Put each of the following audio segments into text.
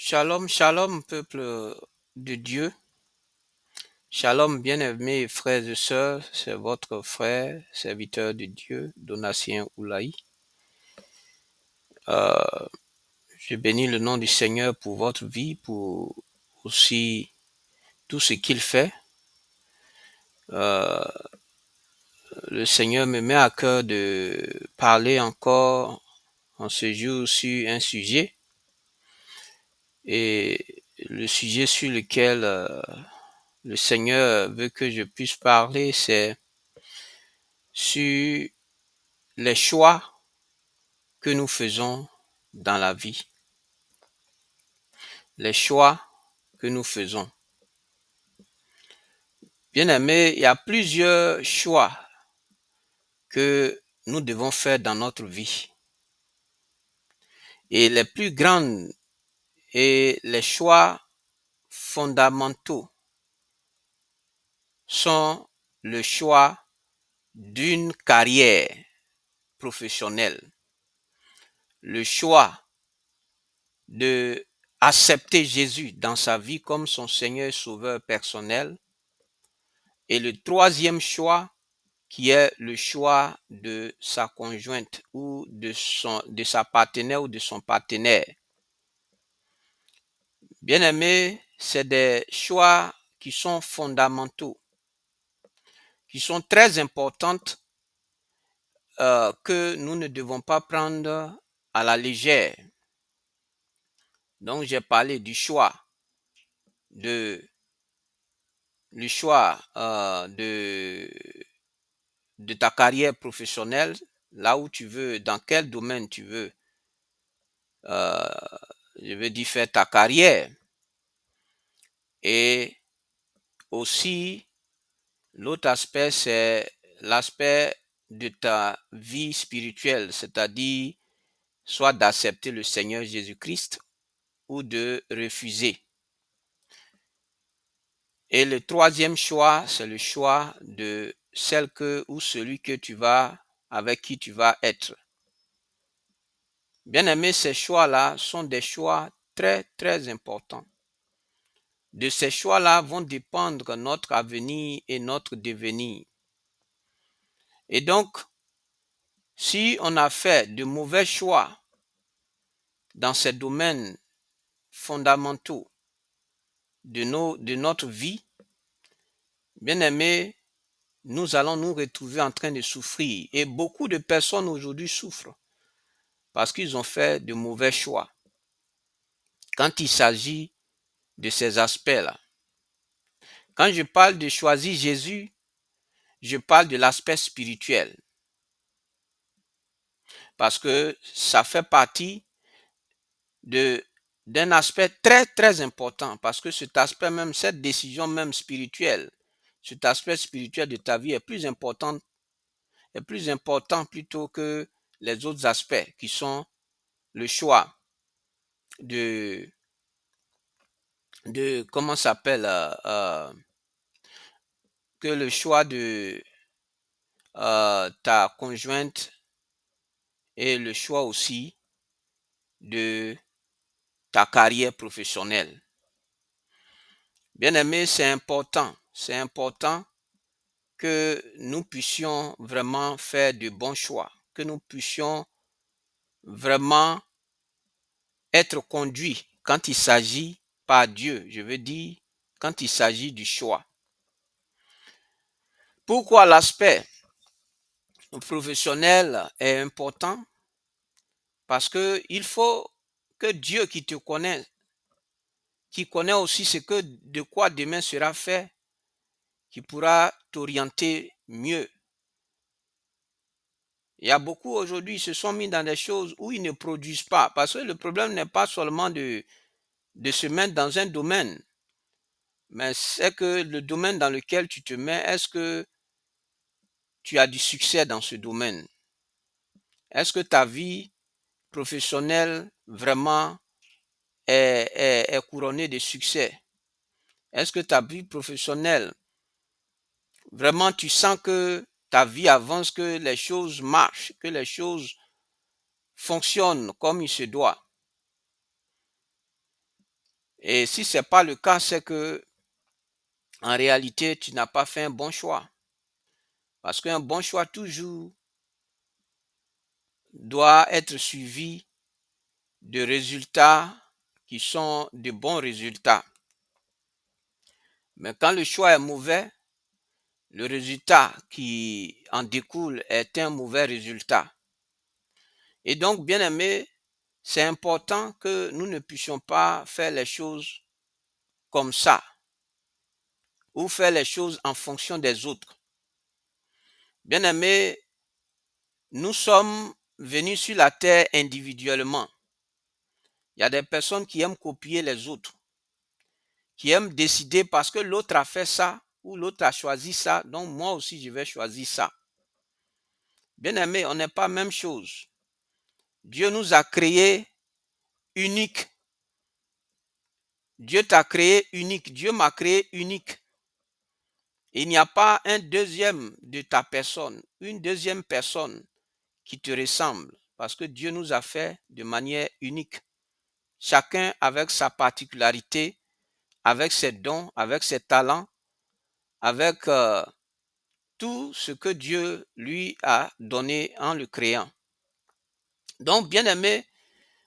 Shalom, shalom, peuple de Dieu. Shalom, bien-aimés frères et sœurs, c'est votre frère, serviteur de Dieu, Donatien Oulaï. Je bénis le nom du Seigneur pour votre vie, pour aussi tout ce qu'il fait. Le Seigneur me met à cœur de parler encore en ce jour sur un sujet. Et le sujet sur lequel le Seigneur veut que je puisse parler, c'est sur les choix que nous faisons dans la vie. Les choix que nous faisons. Bien-aimés, il y a plusieurs choix que nous devons faire dans notre vie. Et les plus grands et les choix fondamentaux sont le choix d'une carrière professionnelle, le choix de accepter Jésus dans sa vie comme son Seigneur et Sauveur personnel, et le troisième choix qui est le choix de sa conjointe ou de sa partenaire ou de son partenaire. Bien-aimés, c'est des choix qui sont fondamentaux, qui sont très importantes, que nous ne devons pas prendre à la légère. Donc, j'ai parlé du choix de ta carrière professionnelle, là où tu veux, dans quel domaine tu veux, je veux dire, faire ta carrière. Et aussi, l'autre aspect, c'est l'aspect de ta vie spirituelle, c'est-à-dire soit d'accepter le Seigneur Jésus-Christ ou de refuser. Et le troisième choix, c'est le choix de celle que ou celui que tu vas, avec qui tu vas être. Bien aimé, ces choix-là sont des choix très, très importants. De ces choix-là vont dépendre notre avenir et notre devenir. Et donc, si on a fait de mauvais choix dans ces domaines fondamentaux de notre vie, bien aimé, nous allons nous retrouver en train de souffrir. Et beaucoup de personnes aujourd'hui souffrent parce qu'ils ont fait de mauvais choix. Quand il s'agit de ces aspects-là. Quand je parle de choisir Jésus, je parle de l'aspect spirituel. Parce que ça fait partie d'un aspect très, très important. Parce que cet aspect même, cette décision même spirituelle, cet aspect spirituel de ta vie est plus important plutôt que les autres aspects qui sont le choix de comment ça s'appelle, que le choix de ta conjointe et le choix aussi de ta carrière professionnelle. Bien aimé, c'est important que nous puissions vraiment faire de bons choix, que nous puissions vraiment être conduits quand il s'agit par Dieu, je veux dire, quand il s'agit du choix. Pourquoi l'aspect professionnel est important? Parce que il faut que Dieu qui te connaît, qui connaît aussi ce que de quoi demain sera fait, qui pourra t'orienter mieux. Il y a beaucoup aujourd'hui, ils se sont mis dans des choses où ils ne produisent pas. Parce que le problème n'est pas seulement de se mettre dans un domaine, mais c'est que le domaine dans lequel tu te mets, est-ce que tu as du succès dans ce domaine? Est-ce que ta vie professionnelle vraiment est couronnée de succès? Est-ce que ta vie professionnelle, vraiment tu sens que ta vie avance, que les choses marchent, que les choses fonctionnent comme il se doit? Et si ce n'est pas le cas, c'est que en réalité, tu n'as pas fait un bon choix. Parce qu'un bon choix toujours doit être suivi de résultats qui sont de bons résultats. Mais quand le choix est mauvais, le résultat qui en découle est un mauvais résultat. Et donc, bien aimé, c'est important que nous ne puissions pas faire les choses comme ça ou faire les choses en fonction des autres. Bien aimé, nous sommes venus sur la terre individuellement. Il y a des personnes qui aiment copier les autres, qui aiment décider parce que l'autre a fait ça ou l'autre a choisi ça, donc moi aussi je vais choisir ça. Bien aimé, on n'est pas la même chose. Dieu nous a créés uniques. Dieu t'a créé unique. Dieu m'a créé unique. Il n'y a pas un deuxième de ta personne, une deuxième personne qui te ressemble, parce que Dieu nous a fait de manière unique. Chacun avec sa particularité, avec ses dons, avec ses talents, avec tout ce que Dieu lui a donné en le créant. Donc, bien aimé,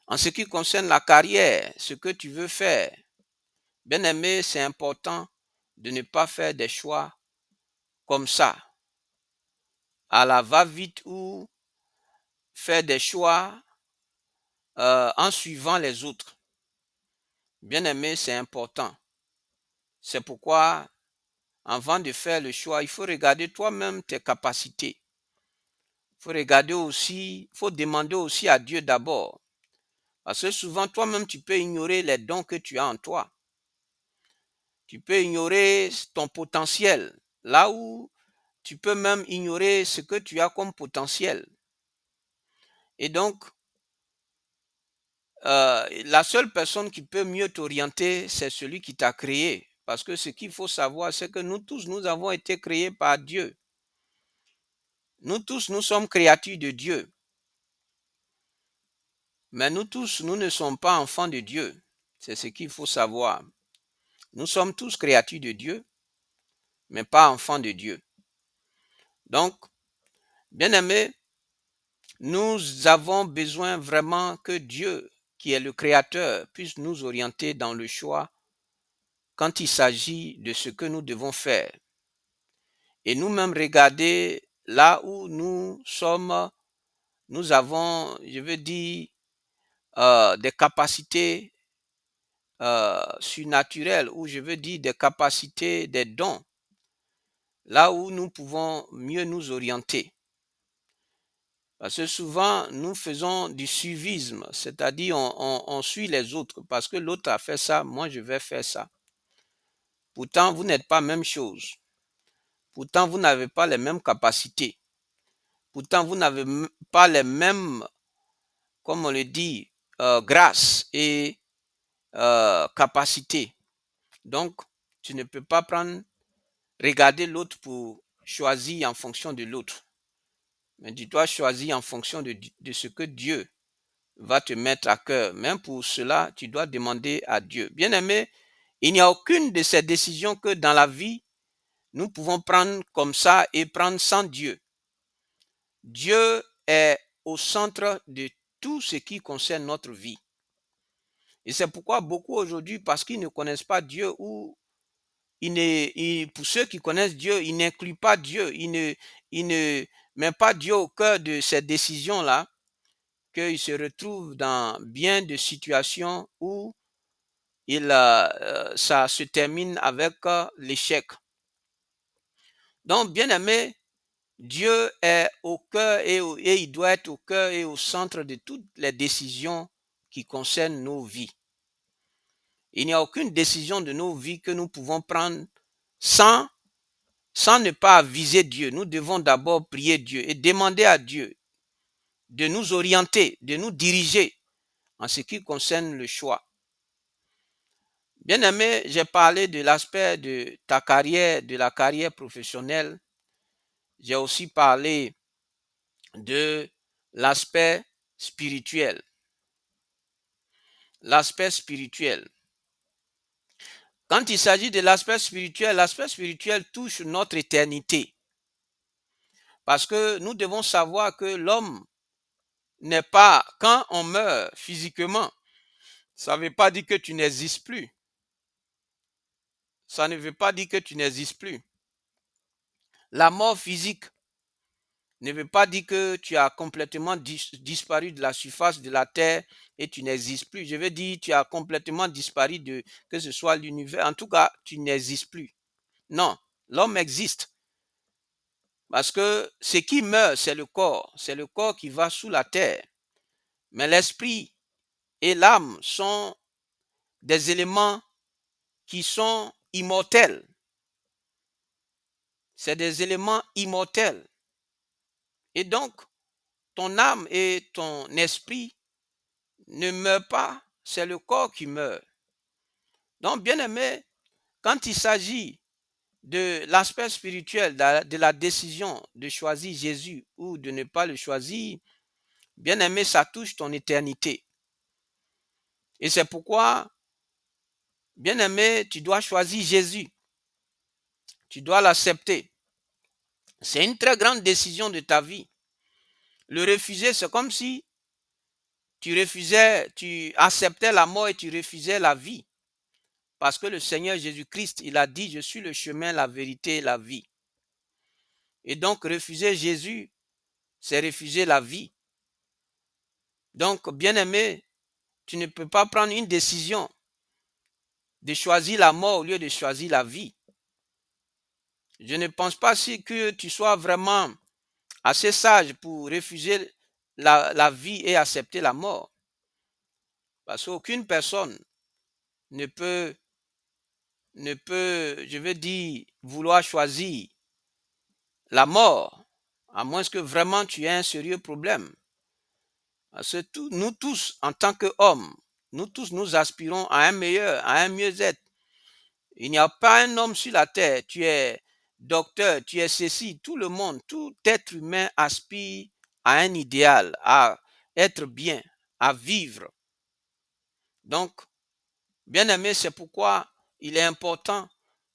en ce qui concerne la carrière, ce que tu veux faire, bien aimé, c'est important de ne pas faire des choix comme ça, à la va-vite ou faire des choix en suivant les autres. Bien aimé, c'est important. C'est pourquoi, avant de faire le choix, il faut regarder toi-même tes capacités. Il faut regarder aussi, il faut demander aussi à Dieu d'abord. Parce que souvent, toi-même, tu peux ignorer les dons que tu as en toi. Tu peux ignorer ton potentiel. Là où tu peux même ignorer ce que tu as comme potentiel. Et donc, la seule personne qui peut mieux t'orienter, c'est celui qui t'a créé. Parce que ce qu'il faut savoir, c'est que nous tous, nous avons été créés par Dieu. Nous tous, nous sommes créatures de Dieu. Mais nous tous, nous ne sommes pas enfants de Dieu. C'est ce qu'il faut savoir. Nous sommes tous créatures de Dieu, mais pas enfants de Dieu. Donc, bien aimés, nous avons besoin vraiment que Dieu, qui est le Créateur, puisse nous orienter dans le choix quand il s'agit de ce que nous devons faire. Et nous-mêmes regarder là où nous sommes, nous avons, je veux dire, des capacités surnaturelles, ou je veux dire des capacités, des dons, là où nous pouvons mieux nous orienter. Parce que souvent, nous faisons du suivisme, c'est-à-dire on suit les autres, parce que l'autre a fait ça, moi je vais faire ça. Pourtant, vous n'êtes pas la même chose. Pourtant, vous n'avez pas les mêmes capacités. Pourtant, vous n'avez pas les mêmes, comme on le dit, grâces et capacités. Donc, tu ne peux pas regarder l'autre pour choisir en fonction de l'autre. Mais tu dois choisir en fonction de ce que Dieu va te mettre à cœur. Même pour cela, tu dois demander à Dieu. Bien-aimé, il n'y a aucune de ces décisions que dans la vie, nous pouvons prendre comme ça et prendre sans Dieu. Dieu est au centre de tout ce qui concerne notre vie. Et c'est pourquoi beaucoup aujourd'hui, parce qu'ils ne connaissent pas Dieu, ou pour ceux qui connaissent Dieu, ils n'incluent pas Dieu, ils ne mettent pas Dieu au cœur de ces décisions-là, qu'ils se retrouvent dans bien de situations où ça se termine avec l'échec. Donc, bien aimé, Dieu est au cœur et il doit être au cœur et au centre de toutes les décisions qui concernent nos vies. Il n'y a aucune décision de nos vies que nous pouvons prendre sans ne pas viser Dieu. Nous devons d'abord prier Dieu et demander à Dieu de nous orienter, de nous diriger en ce qui concerne le choix. Bien aimé, j'ai parlé de l'aspect de ta carrière, de la carrière professionnelle. J'ai aussi parlé de l'aspect spirituel. L'aspect spirituel. Quand il s'agit de l'aspect spirituel touche notre éternité. Parce que nous devons savoir que l'homme n'est pas, quand on meurt physiquement, ça ne veut pas dire que tu n'existes plus. Ça ne veut pas dire que tu n'existes plus. La mort physique ne veut pas dire que tu as complètement disparu de la surface de la terre et tu n'existes plus. Je veux dire, tu as complètement disparu de que ce soit l'univers. En tout cas, tu n'existes plus. Non, l'homme existe. Parce que ce qui meurt, c'est le corps. C'est le corps qui va sous la terre. Mais l'esprit et l'âme sont des éléments qui sont immortels. C'est des éléments immortels. Et donc, ton âme et ton esprit ne meurent pas, c'est le corps qui meurt. Donc, bien aimé, quand il s'agit de l'aspect spirituel, de la décision de choisir Jésus ou de ne pas le choisir, bien aimé, ça touche ton éternité. Et c'est pourquoi, bien aimé, tu dois choisir Jésus. Tu dois l'accepter. C'est une très grande décision de ta vie. Le refuser, c'est comme si tu acceptais la mort et tu refusais la vie. Parce que le Seigneur Jésus-Christ, il a dit, je suis le chemin, la vérité et la vie. Et donc, refuser Jésus, c'est refuser la vie. Donc, bien-aimé, tu ne peux pas prendre une décision de choisir la mort au lieu de choisir la vie. Je ne pense pas que tu sois vraiment assez sage pour refuser la vie et accepter la mort. Parce qu'aucune personne ne peut, je veux dire, vouloir choisir la mort, à moins que vraiment tu aies un sérieux problème. Parce que nous tous, en tant qu'hommes, nous tous, nous aspirons à un meilleur, à un mieux-être. Il n'y a pas un homme sur la terre, tu es docteur, tu es ceci, tout le monde, tout être humain aspire à un idéal, à être bien, à vivre. Donc, bien aimé, c'est pourquoi il est important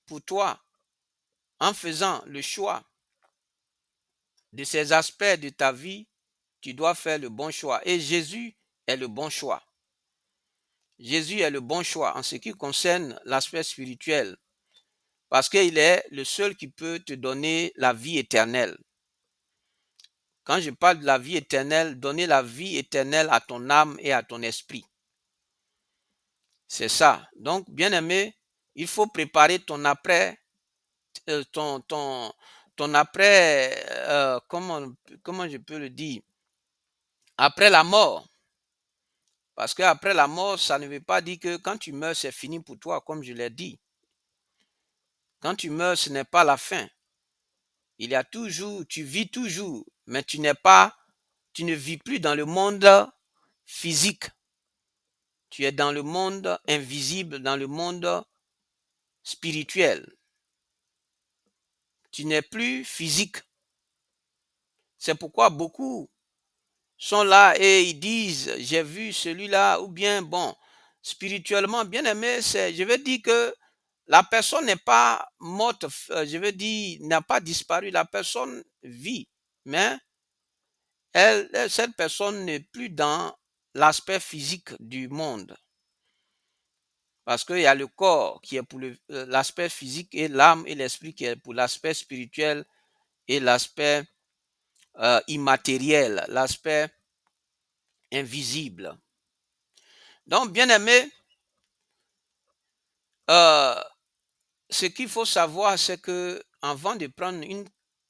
pour toi, en faisant le choix de ces aspects de ta vie, tu dois faire le bon choix. Et Jésus est le bon choix. Jésus est le bon choix en ce qui concerne l'aspect spirituel, parce qu'il est le seul qui peut te donner la vie éternelle. Quand je parle de la vie éternelle, donner la vie éternelle à ton âme et à ton esprit. C'est ça. Donc, bien aimé, il faut préparer ton après, ton après, comment je peux le dire, après la mort. Parce qu'après la mort, ça ne veut pas dire que quand tu meurs, c'est fini pour toi, comme je l'ai dit. Quand tu meurs, ce n'est pas la fin. Il y a toujours, tu vis toujours, mais tu ne vis plus dans le monde physique. Tu es dans le monde invisible, dans le monde spirituel. Tu n'es plus physique. C'est pourquoi beaucoup sont là et ils disent, j'ai vu celui-là, ou bien, bon, spirituellement, bien aimé, je veux dire que la personne n'est pas morte, je veux dire, n'a pas disparu, la personne vit, mais cette personne n'est plus dans l'aspect physique du monde. Parce qu'il y a le corps qui est pour l'aspect physique et l'âme et l'esprit qui est pour l'aspect spirituel et l'aspect immatériel, l'aspect invisible. Donc, bien aimé, ce qu'il faut savoir, c'est que avant de prendre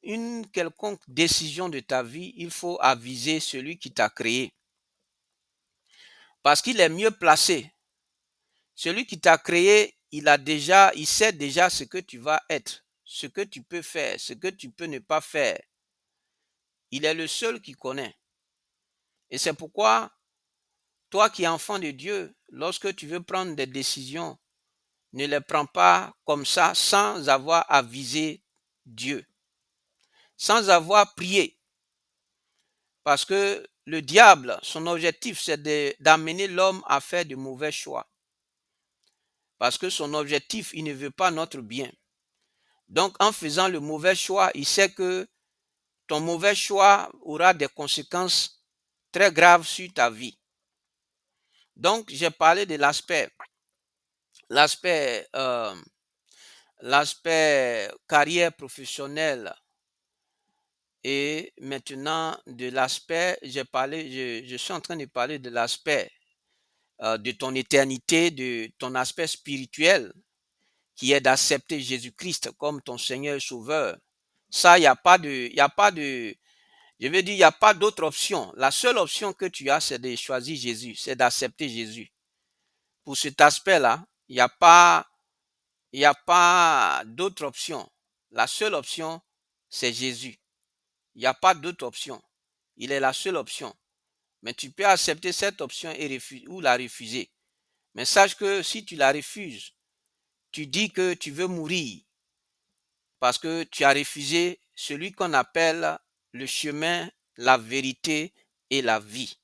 une quelconque décision de ta vie, il faut aviser celui qui t'a créé. Parce qu'il est mieux placé. Celui qui t'a créé, il sait déjà ce que tu vas être, ce que tu peux faire, ce que tu peux ne pas faire. Il est le seul qui connaît. Et c'est pourquoi, toi qui es enfant de Dieu, lorsque tu veux prendre des décisions, ne les prends pas comme ça sans avoir avisé Dieu, sans avoir prié. Parce que le diable, son objectif, c'est d'amener l'homme à faire de mauvais choix. Parce que son objectif, il ne veut pas notre bien. Donc, en faisant le mauvais choix, il sait que ton mauvais choix aura des conséquences très graves sur ta vie. Donc, j'ai parlé de l'aspect carrière professionnelle et maintenant de l'aspect, je suis en train de parler de l'aspect de ton éternité, de ton aspect spirituel qui est d'accepter Jésus-Christ comme ton Seigneur et Sauveur. Ça, il y a pas de, je veux dire, il n'y a pas d'autre option. La seule option que tu as, c'est de choisir Jésus, c'est d'accepter Jésus. Pour cet aspect-là, il y a pas d'autre option. La seule option, c'est Jésus. Il n'y a pas d'autre option. Il est la seule option. Mais tu peux accepter cette option et ou la refuser. Mais sache que si tu la refuses, tu dis que tu veux mourir parce que tu as refusé celui qu'on appelle le chemin, la vérité et la vie.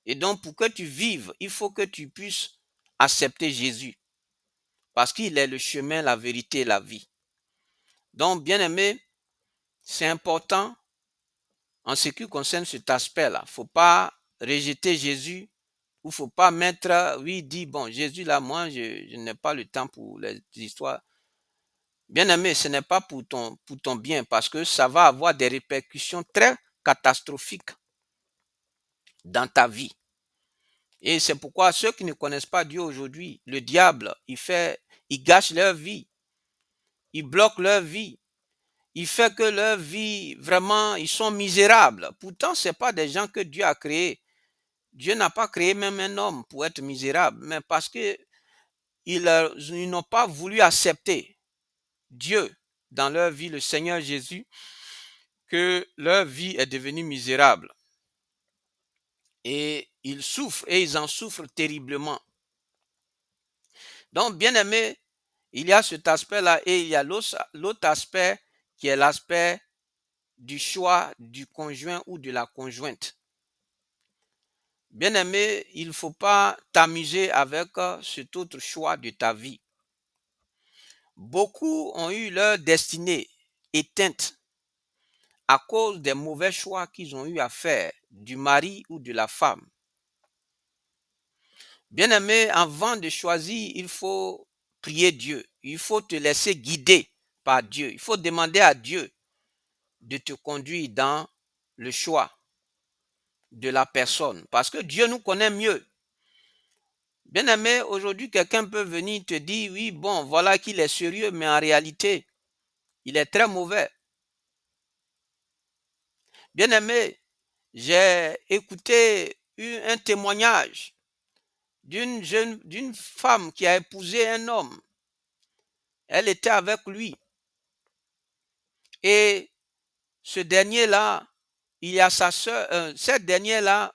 Et donc, pour que tu vives, il faut que tu puisses accepter Jésus parce qu'il est le chemin, la vérité et la vie. Donc, bien aimé, c'est important en ce qui concerne cet aspect-là. Il ne faut pas rejeter Jésus ou il ne faut pas mettre, oui, dit, bon, Jésus là, moi, je n'ai pas le temps pour les histoires. Bien aimé, ce n'est pas pour ton bien parce que ça va avoir des répercussions très catastrophiques dans ta vie. Et c'est pourquoi ceux qui ne connaissent pas Dieu aujourd'hui, le diable, il gâche leur vie, il bloque leur vie, il fait que leur vie, vraiment, ils sont misérables. Pourtant, ce n'est pas des gens que Dieu a créés. Dieu n'a pas créé même un homme pour être misérable, mais parce qu'ils n'ont pas voulu accepter Dieu dans leur vie, le Seigneur Jésus, que leur vie est devenue misérable. Et ils souffrent et ils en souffrent terriblement. Donc, bien aimé, il y a cet aspect-là et il y a l'autre aspect qui est l'aspect du choix du conjoint ou de la conjointe. Bien aimé, il ne faut pas t'amuser avec cet autre choix de ta vie. Beaucoup ont eu leur destinée éteinte à cause des mauvais choix qu'ils ont eu à faire du mari ou de la femme. Bien-aimé, avant de choisir, il faut prier Dieu. Il faut te laisser guider par Dieu. Il faut demander à Dieu de te conduire dans le choix de la personne. Parce que Dieu nous connaît mieux. Bien-aimé, aujourd'hui, quelqu'un peut venir te dire, oui, bon, voilà qu'il est sérieux, mais en réalité, il est très mauvais. Bien-aimé, j'ai écouté un témoignage d'une femme qui a épousé un homme. Elle était avec lui. Et ce dernier-là, il y a sa soeur, cette dernière-là,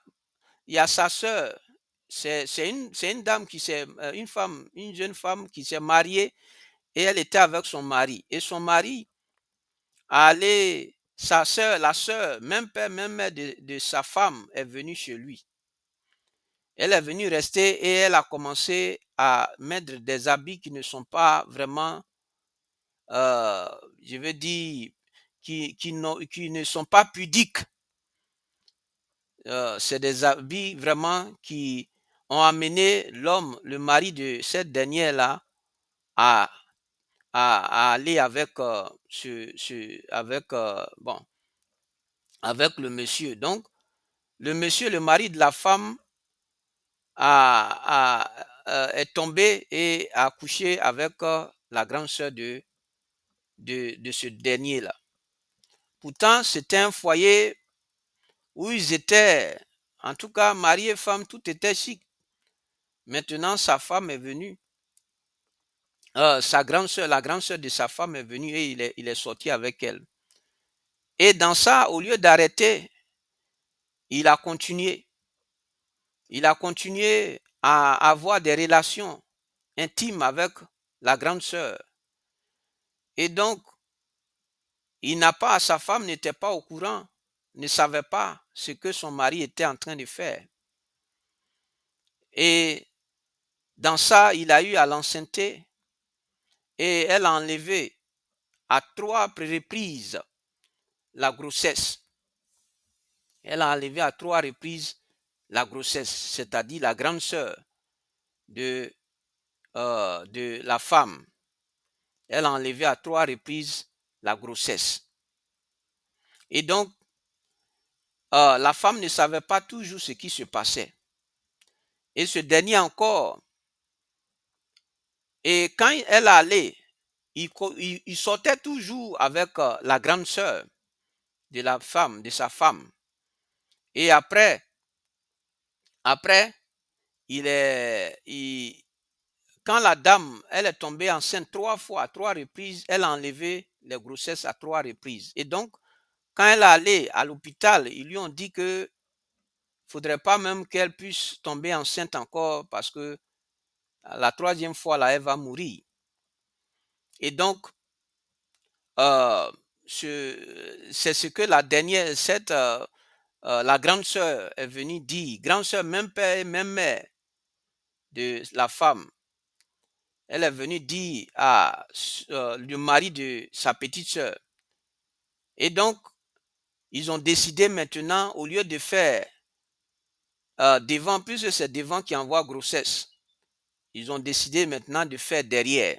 il y a sa soeur. C'est une dame une jeune femme qui s'est mariée et elle était avec son mari. Et son mari a allé, sa soeur, la soeur, même père, même mère de sa femme est venue chez lui. Elle est venue rester et elle a commencé à mettre des habits qui ne sont pas vraiment, je veux dire, qui ne sont pas pudiques. C'est des habits vraiment qui ont amené l'homme, le mari de cette dernière-là, à, à aller avec, avec le monsieur. Donc, le monsieur, le mari de la femme, est tombé et a couché avec la grande sœur de ce dernier-là. Pourtant, c'était un foyer où ils étaient, en tout cas, mari et femme, tout était chic. Maintenant, sa femme est venue. Sa grande sœur, la grande sœur de sa femme est venue et il est sorti avec elle. Et dans ça, au lieu d'arrêter, il a continué. Il a continué à avoir des relations intimes avec la grande sœur. Et donc, sa femme n'était pas au courant, ne savait pas ce que son mari était en train de faire. Et Dans ça, il a eu à l'enceinte et elle a enlevé à 3 reprises la grossesse. Elle a enlevé à 3 reprises la grossesse, c'est-à-dire la grande sœur de la femme. Elle a enlevé à 3 reprises la grossesse. Et donc, la femme ne savait pas toujours ce qui se passait. Et ce dernier encore, et quand elle allait, il sortait toujours avec la grande sœur de la femme, de sa femme. Et après, quand la dame, elle est tombée enceinte 3 fois, à 3 reprises, elle a enlevé les grossesses à 3 reprises. Et donc, quand elle est allée à l'hôpital, ils lui ont dit que ne faudrait pas même qu'elle puisse tomber enceinte encore parce que la 3e fois, là, elle va mourir. Et donc, c'est ce que la dernière, la grande sœur est venue dire. Grande sœur, même père et même mère de la femme. Elle est venue dire à le mari de sa petite sœur. Et donc, ils ont décidé maintenant, au lieu de faire devant, puisque c'est devant qui envoie grossesse, ils ont décidé maintenant de faire derrière.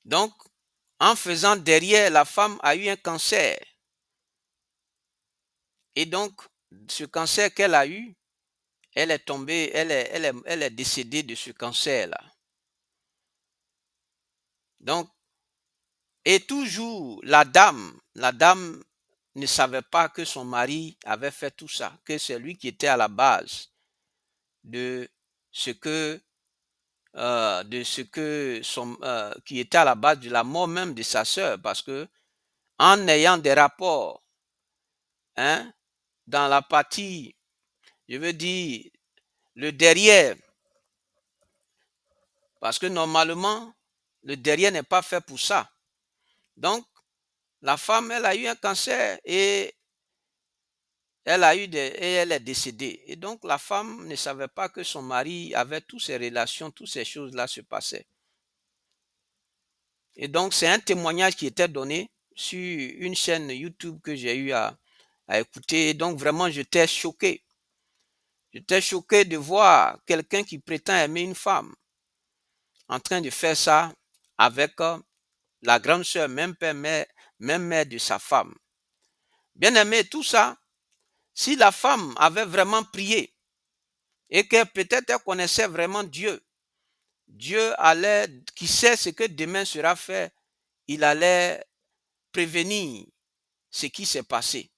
Donc, en faisant derrière, la femme a eu un cancer. Et donc, ce cancer qu'elle a eu, elle est tombée, elle est décédée de ce cancer-là. Donc, et toujours, la dame ne savait pas que son mari avait fait tout ça, que c'est lui qui était à la base de ce que, qui était à la base de la mort même de sa sœur, parce que en ayant des rapports, hein, dans la partie, je veux dire, le derrière, parce que normalement, le derrière n'est pas fait pour ça. Donc, la femme, elle a eu un cancer et elle est décédée. Et donc, la femme ne savait pas que son mari avait toutes ces relations, toutes ces choses-là se passaient. Et donc, c'est un témoignage qui était donné sur une chaîne YouTube que j'ai eu à écouter. Et donc, vraiment, j'étais choqué. J'étais choqué de voir quelqu'un qui prétend aimer une femme en train de faire ça avec la grande sœur, même père, même mère de sa femme. Bien aimé, tout ça, si la femme avait vraiment prié et que peut-être elle connaissait vraiment Dieu, Dieu allait, qui sait ce que demain sera fait, il allait prévenir ce qui s'est passé.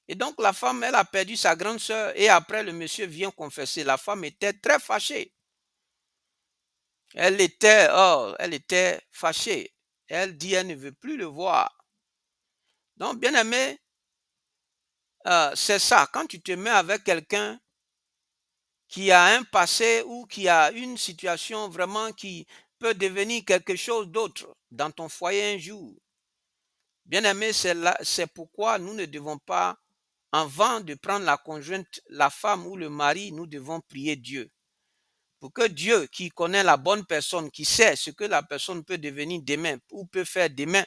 Et donc la femme, elle a perdu sa grande sœur et après le monsieur vient confesser. La femme était très fâchée. Elle était fâchée. Elle dit elle ne veut plus le voir. Donc bien aimé, c'est ça. Quand tu te mets avec quelqu'un qui a un passé ou qui a une situation vraiment qui peut devenir quelque chose d'autre dans ton foyer un jour. Bien aimé, c'est pourquoi nous ne devons pas, avant de prendre la conjointe, la femme ou le mari, nous devons prier Dieu. Pour que Dieu, qui connaît la bonne personne, qui sait ce que la personne peut devenir demain ou peut faire demain,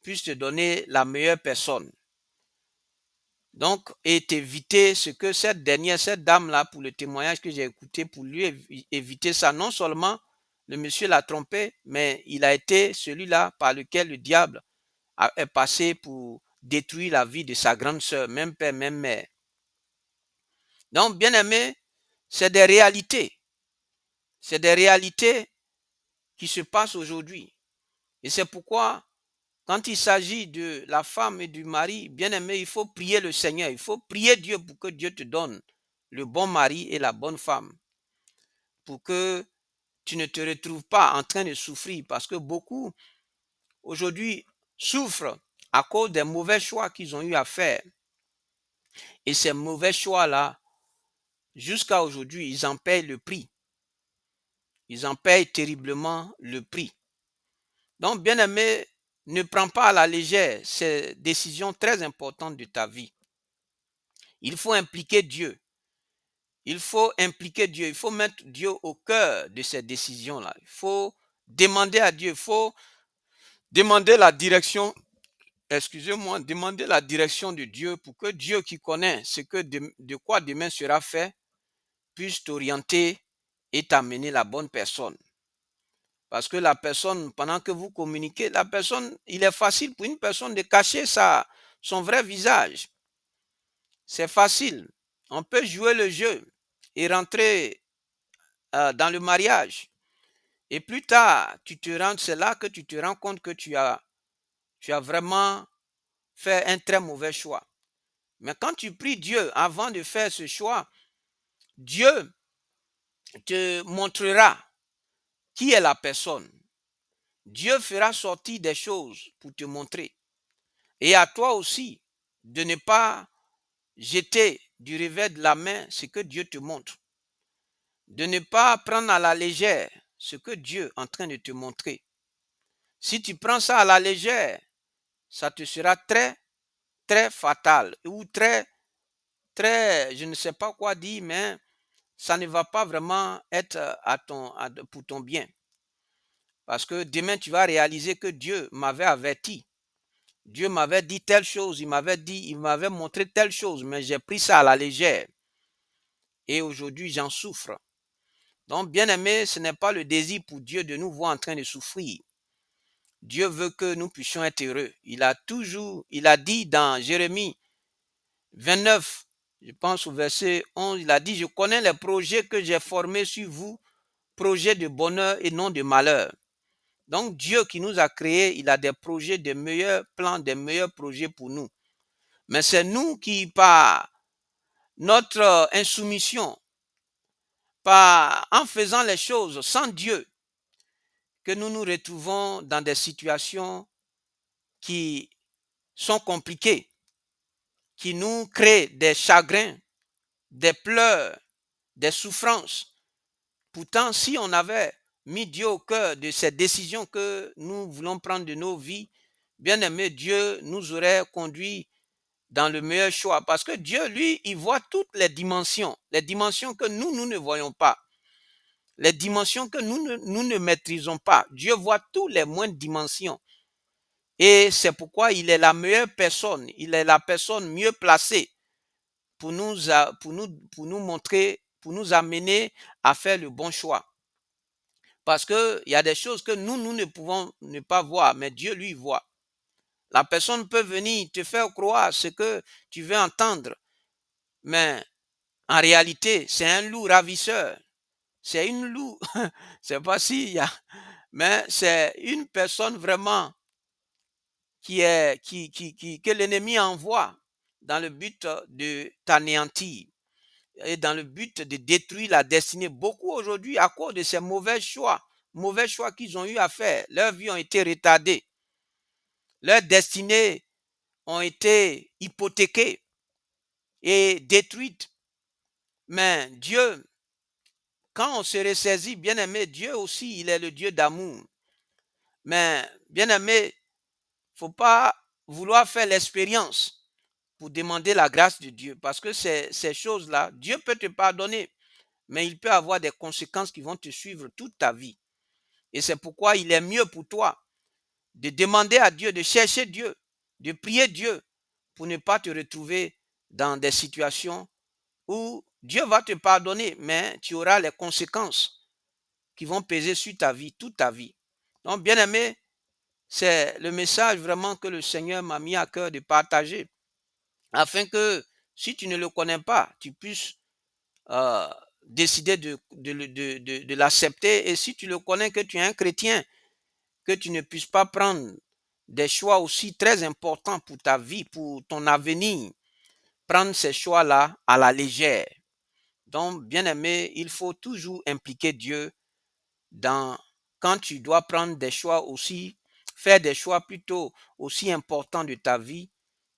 puisse te donner la meilleure personne. Donc, et éviter ce que cette dame-là, pour le témoignage que j'ai écouté, pour lui éviter ça, non seulement le monsieur l'a trompé, mais il a été celui-là par lequel le diable est passé pour détruire la vie de sa grande sœur, même père, même mère. Donc, bien aimé, c'est des réalités. C'est des réalités qui se passent aujourd'hui. Et c'est pourquoi, quand il s'agit de la femme et du mari, bien aimé, il faut prier le Seigneur. Il faut prier Dieu pour que Dieu te donne le bon mari et la bonne femme. Pour que tu ne te retrouves pas en train de souffrir. Parce que beaucoup, aujourd'hui, souffrent à cause des mauvais choix qu'ils ont eu à faire. Et ces mauvais choix-là, jusqu'à aujourd'hui, ils en payent le prix. Ils en payent terriblement le prix. Donc, bien aimé, ne prends pas à la légère ces décisions très importantes de ta vie. Il faut impliquer Dieu. Il faut impliquer Dieu. Il faut mettre Dieu au cœur de ces décisions-là. Il faut demander à Dieu. Il faut demander la direction. Excusez-moi, demander la direction de Dieu pour que Dieu qui connaît ce que de quoi demain sera fait puisse t'orienter et t'amener la bonne personne. Parce que la personne, pendant que vous communiquez, la personne, il est facile pour une personne de cacher son vrai visage. C'est facile. On peut jouer le jeu et rentrer dans le mariage. Et plus tard, c'est là que tu te rends compte que tu as vraiment fait un très mauvais choix. Mais quand tu pries Dieu avant de faire ce choix, Dieu te montrera qui est la personne. Dieu fera sortir des choses pour te montrer. Et à toi aussi de ne pas jeter du revers de la main ce que Dieu te montre. De ne pas prendre à la légère ce que Dieu est en train de te montrer. Si tu prends ça à la légère, ça te sera très, très fatal ou très, très, je ne sais pas quoi dire, mais ça ne va pas vraiment être pour ton bien. Parce que demain, tu vas réaliser que Dieu m'avait averti. Dieu m'avait dit telle chose, il m'avait montré telle chose, mais j'ai pris ça à la légère. Et aujourd'hui, j'en souffre. Donc, bien aimé, ce n'est pas le désir pour Dieu de nous voir en train de souffrir. Dieu veut que nous puissions être heureux. Il a dit dans Jérémie 29, je pense au verset 11, il a dit, je connais les projets que j'ai formés sur vous, projets de bonheur et non de malheur. Donc Dieu qui nous a créés, il a des projets, des meilleurs plans, des meilleurs projets pour nous. Mais c'est nous qui, par notre insoumission, en faisant les choses sans Dieu, que nous nous retrouvons dans des situations qui sont compliquées, qui nous créent des chagrins, des pleurs, des souffrances. Pourtant, si on avait mis Dieu au cœur de ces décisions que nous voulons prendre de nos vies, bien aimé, Dieu nous aurait conduits dans le meilleur choix. Parce que Dieu, lui, il voit toutes les dimensions que nous ne voyons pas, les dimensions que nous ne maîtrisons pas. Dieu voit toutes les moindres dimensions. Et c'est pourquoi il est la meilleure personne, il est la personne mieux placée pour nous montrer, pour nous amener à faire le bon choix. Parce qu'il y a des choses que nous ne pouvons ne pas voir, mais Dieu, lui, voit. La personne peut venir te faire croire ce que tu veux entendre, mais en réalité, c'est un loup ravisseur. C'est une loup, c'est pas s'il y a, mais c'est une personne vraiment que l'ennemi envoie dans le but de t'anéantir et dans le but de détruire la destinée. Beaucoup aujourd'hui, à cause de ces mauvais choix qu'ils ont eu à faire, leurs vies ont été retardées, leurs destinées ont été hypothéquées et détruites. Mais Dieu, quand on se ressaisit, bien aimé, Dieu aussi, il est le Dieu d'amour. Mais bien aimé, il ne faut pas vouloir faire l'expérience pour demander la grâce de Dieu. Parce que ces choses-là, Dieu peut te pardonner, mais il peut avoir des conséquences qui vont te suivre toute ta vie. Et c'est pourquoi il est mieux pour toi de demander à Dieu, de chercher Dieu, de prier Dieu pour ne pas te retrouver dans des situations où Dieu va te pardonner, mais tu auras les conséquences qui vont peser sur ta vie, toute ta vie. Donc, bien aimé, c'est le message vraiment que le Seigneur m'a mis à cœur de partager, afin que si tu ne le connais pas, tu puisses euh, décider de l'accepter. Et si tu le connais, que tu es un chrétien, que tu ne puisses pas prendre des choix aussi très importants pour ta vie, pour ton avenir, prendre ces choix-là à la légère. Donc, bien aimé, il faut toujours impliquer Dieu dans quand tu dois prendre des choix aussi, faire des choix plutôt aussi importants de ta vie.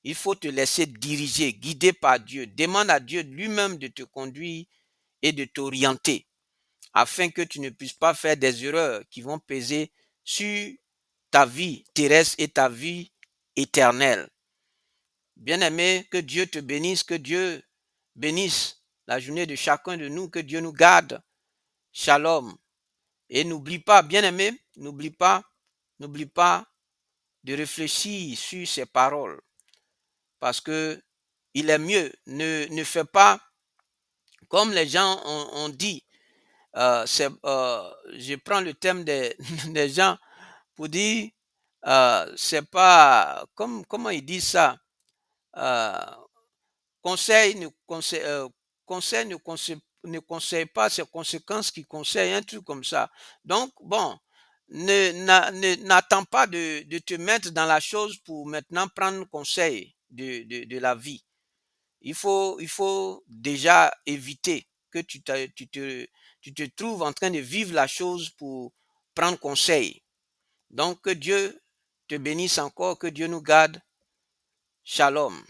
Il faut te laisser diriger, guider par Dieu. Demande à Dieu lui-même de te conduire et de t'orienter afin que tu ne puisses pas faire des erreurs qui vont peser sur ta vie terrestre et ta vie éternelle. Bien-aimé, que Dieu te bénisse, que Dieu bénisse la journée de chacun de nous. Que Dieu nous garde. Shalom. Et n'oublie pas, bien-aimé, n'oublie pas de réfléchir sur ces paroles. Parce que il est mieux, ne fais pas comme les gens ont dit. Je prends le thème des, des gens pour dire, c'est pas, comment ils disent ça, euh, conseil conseil ne conseille pas ses conséquences qui conseille, un truc comme ça. Donc, bon, n'attends pas de te mettre dans la chose pour maintenant prendre conseil de la vie. Il faut déjà éviter que tu te trouves en train de vivre la chose pour prendre conseil. Donc, que Dieu te bénisse encore, que Dieu nous garde. Shalom.